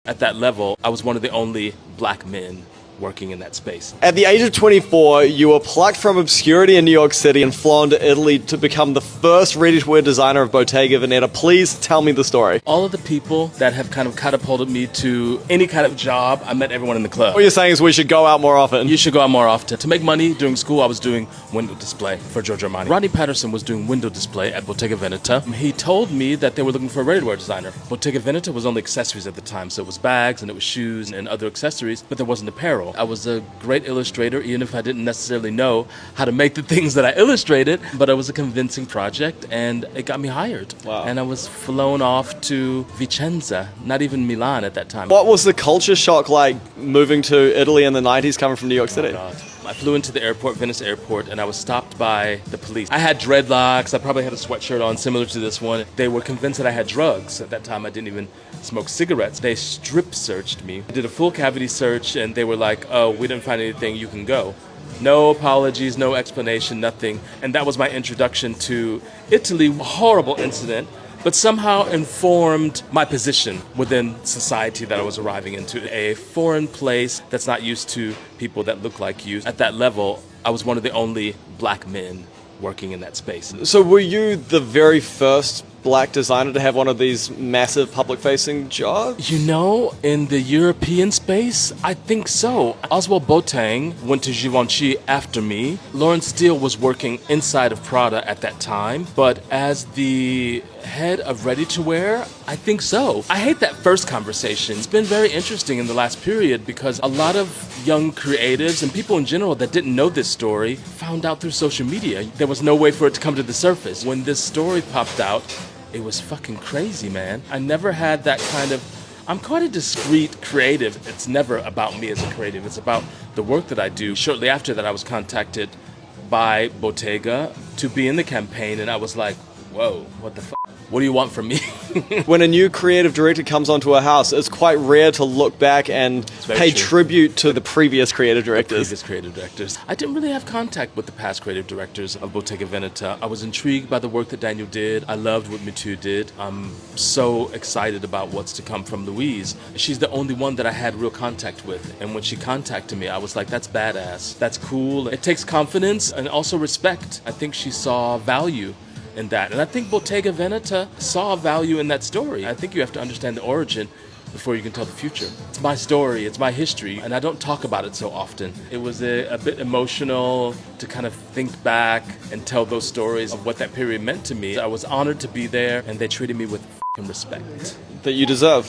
At that level, I was one of the only black men working in that space. At the age of 24, you were plucked from obscurity in New York City and flown to Italy to become the first ready-to-wear designer of Bottega Veneta. Please tell me the story. All of the people that have kind of catapulted me to any kind of job, I met everyone in the club. What you're saying is we should go out more often. You should go out more often. To make money during school, I was doing window display for Giorgio Armani. Rodney Patterson was doing window display at Bottega Veneta. He told me that they were looking for a ready-to-wear designer. Bottega Veneta was only accessories at the time, so it was bags and it was shoes and other accessories, but there wasn't apparel. I was a great illustrator, even if I didn't necessarily know how to make the things that I illustrated, but it was a convincing project and it got me hired. Wow. And I was flown off to Vicenza, not even Milan at that time. What was the culture shock like moving to Italy in the 90s coming from New York City? God. I flew into the airport, Venice airport, and I was stopped by the police. I had dreadlocks. I probably had a sweatshirt on similar to this one. They were convinced that I had drugs. At that time, I didn't even smoke cigarettes. They strip searched me. I did a full cavity search, and they were like, oh, we didn't find anything, you can go. No apologies, no explanation, nothing. And that was my introduction to Italy. Horrible incident, but somehow informed my position within society that I was arriving into. A foreign place that's not used to people that look like you. At that level, I was one of the only black men working in that space. So were you the very first black designer to have one of these massive public-facing jobs? You know, in the European space, I think so. Oswald Boateng went to Givenchy after me. Lawrence Steele was working inside of Prada at that time, but as the head of ready-to-wear, I think so. I hate that first conversation. It's been very interesting in the last period because a lot of young creatives and people in general that didn't know this story found out through social media. There was no way for it to come to the surface. When this story popped out, it was fucking crazy, man. I never had that kind of... I'm quite a discreet creative. It's never about me as a creative. It's about the work that I do. Shortly after that, I was contacted by Bottega to be in the campaign, and I was like, whoa, what the fuck? What do you want from me? When a new creative director comes onto a house, it's quite rare to look back and pay tribute to the previous creative directors. I didn't really have contact with the past creative directors of Bottega Veneta. I was intrigued by the work that Daniel did. I loved what Mitu did. I'm so excited about what's to come from Louise. She's the only one that I had real contact with. And when she contacted me, I was like, that's badass. That's cool. It takes confidence and also respect. I think she saw value in that. And I think Bottega Veneta saw value in that story. I think you have to understand the origin before you can tell the future. It's my story, it's my history, and I don't talk about it so often. It was a bit emotional to kind of think back and tell those stories of what that period meant to me. I was honored to be there, and they treated me with f***ing respect. That you deserve.